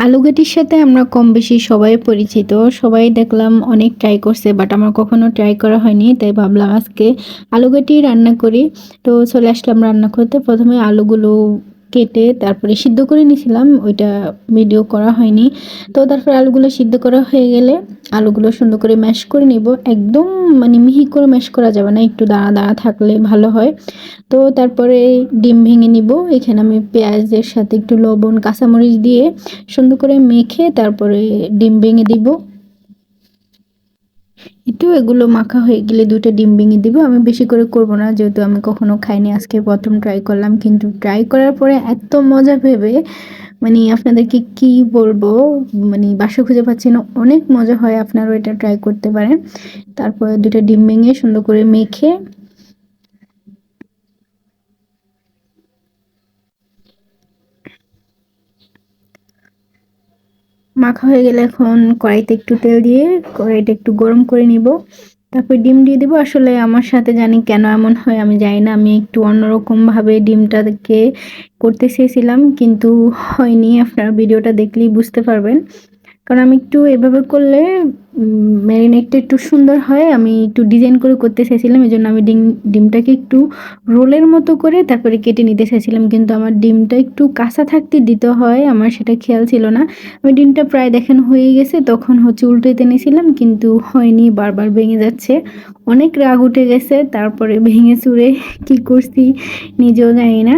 আলুঘাটির সাথে আমরা কম বেশি সবাই পরিচিত। সবাই দেখলাম অনেক ট্রাই করছে, বাট আমার কখনো ট্রাই করা হয়নি। তাই ভাবলাম আজকে আলুঘাটি রান্না করি। তো চলে আসলাম রান্না করতে। প্রথমে আলুগুলো কেটে তারপরে সিদ্ধ করে নিয়েছিলাম, ওইটা ভিডিও করা হয়নি। তো তারপরে আলুগুলো সিদ্ধ করা হয়ে গেলে আলুগুলো সুন্দর করে ম্যাশ করে নিব। একদম মানে মিহি করে ম্যাশ করা যাবে না, একটু দানা দানা থাকলে ভালো হয়। তো তারপরে ডিম ভেঙে নিব। এখানে আমি পেঁয়াজের সাথে একটু লবণ কাঁচামরিচ দিয়ে সুন্দর করে মেখে তারপরে ডিম ভেঙে দিব। একটু এগুলো মাখা হয়ে গেলে দুটো ডিম ভেঙে দিব। আমি বেশি করে করব না, যেহেতু আমি কখনো খাইনি, আজকে প্রথম ট্রাই করলাম। কিন্তু ট্রাই করার পরে এত মজা ভেবে মানে আপনাদেরকে কি বলবো, মানে বাসা খুঁজে পাচ্ছি না, অনেক মজা হয়। আপনারাও এটা ট্রাই করতে পারেন। তারপরে দুটো ডিম ভেঙে সুন্দর করে মেখে মাখা হয়ে গেলে এখন কড়াইতে একটু তেল দিয়ে কড়াইটা একটু গরম করে নিব। তারপর ডিম দিয়ে দিব। আসলে আমার সাথে জানি কেন এমন হয় আমি জানি না, আমি একটু অন্যরকম ভাবে ডিমটাকে করতে চেয়েছিলাম, কিন্তু হয়নি। আপনারা ভিডিওটা দেখলেই বুঝতে পারবেন। কারণ আমি একটু এভাবে করলে ম্যারিনেটটা একটু সুন্দর হয়। আমি একটু ডিজাইন করে করতে চাইছিলাম, এই জন্য আমি ডিমটাকে একটু রোলের মতো করে তারপরে কেটে নিতে চাইছিলাম, কিন্তু আমার ডিমটা একটু কাঁচা থাকতে দিতে হয়, আমার সেটা খেয়াল ছিল না। আমি ডিমটা প্রায় দেখেন হয়ে গেছে, তখন হচ্ছে উল্টোতে নিয়েছিলাম, কিন্তু হয়নি, বারবার ভেঙে যাচ্ছে। অনেক রাগ উঠে গেছে। তারপরে ভেঙে চুরে কি করছি নিজেও জানি না।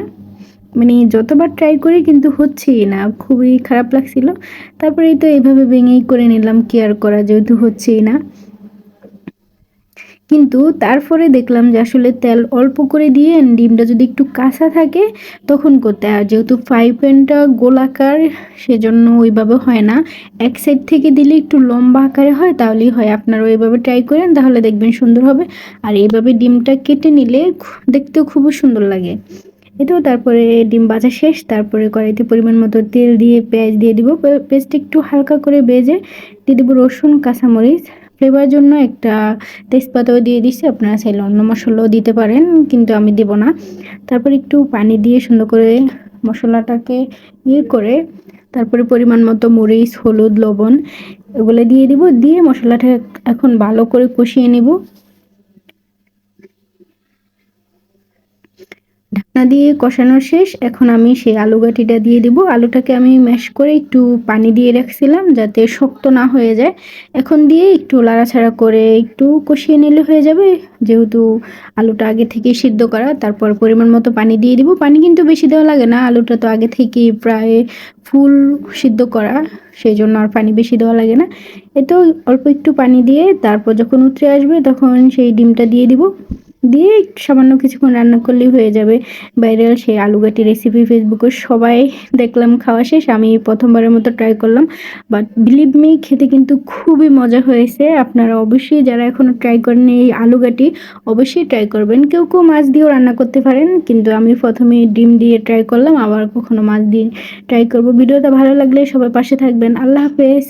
মানে যতবার ট্রাই করি কিন্তু হচ্ছেই না, খুবই খারাপ লাগছিল। তারপরেই তো এইভাবে ভেঙেই করে নিলাম, কি আর করা, যেহেতু হচ্ছেই না। কিন্তু তারপরে দেখলাম যে আসলে তেল অল্প করে দিয়ে ডিমটা যদি একটু কাঁচা থাকে তখন করতে হয়। আর যেহেতু ফ্রাই প্যানটা গোলাকার, সেজন্য ওইভাবে হয় না। এক সাইড থেকে দিলে একটু লম্বা আকারে হয়, তাহলেই হয়। আপনারা ওইভাবে ট্রাই করেন, তাহলে দেখবেন সুন্দর হবে। আর এইভাবে ডিমটা কেটে নিলে দেখতেও খুবই সুন্দর লাগে। এটাও তারপরে ডিম ভাজা শেষ। তারপরে কড়াইতে পরিমাণ মতো তেল দিয়ে পেঁয়াজ দিয়ে দিব। পেঁয়াজটা একটু হালকা করে ভেজে দিয়ে দেবো রসুন কাঁচামরিচ। ফ্লেভার জন্য একটা তেজপাতাও দিয়ে দিচ্ছি, আপনারা চাইলে অন্য মশলাও দিতে পারেন, কিন্তু আমি দেব না। তারপর একটু পানি দিয়ে সুন্দর করে মশলাটাকে করে তারপরে পরিমাণ মতো মরিচ হলুদ লবণ এগুলো দিয়ে দিব। দিয়ে মশলাটা এখন ভালো করে কষিয়ে নেব। ঢাকনা দিয়ে কষানো শেষ। এখন আমি সেই আলু গাটিটা দিয়ে দিব। আলুটাকে আমি ম্যাশ করে একটু পানি দিয়ে রাখছিলাম যাতে শক্ত না হয়ে যায়। এখন দিয়ে একটু লাড়াছাড়া করে একটু কষিয়ে নিলে হয়ে যাবে, যেহেতু আলুটা আগে থেকেই সিদ্ধ করা। তারপর পরিমাণ মতো পানি দিয়ে দিব। পানি কিন্তু বেশি দেওয়া লাগে না, আলুটা তো আগে থেকেই প্রায় ফুল সিদ্ধ করা, সেই জন্য আর পানি বেশি দেওয়া লাগে না। এতেও অল্প একটু পানি দিয়ে তারপর যখন উতরে আসবে তখন সেই ডিমটা দিয়ে দিব। দিয়ে একটু সামান্য কিছুক্ষণ রান্না করলেই হয়ে যাবে ভাইরাল সেই আলুঘাটি রেসিপি। ফেসবুকে সবাই দেখলাম খাওয়া শেষ, আমি প্রথমবারের মতো ট্রাই করলাম। বাট বিলিভ মি, খেতে কিন্তু খুবই মজা হয়েছে। আপনারা অবশ্যই যারা এখনও ট্রাই করেননি এই আলুঘাটি, অবশ্যই ট্রাই করবেন। কেউ কেউ মাছ দিয়েও রান্না করতে পারেন, কিন্তু আমি প্রথমে ডিম দিয়ে ট্রাই করলাম, আবার কখনো মাছ দিয়ে ট্রাই করব। ভিডিওটা ভালো লাগলে সবাই পাশে থাকবেন। আল্লাহ হাফেজ।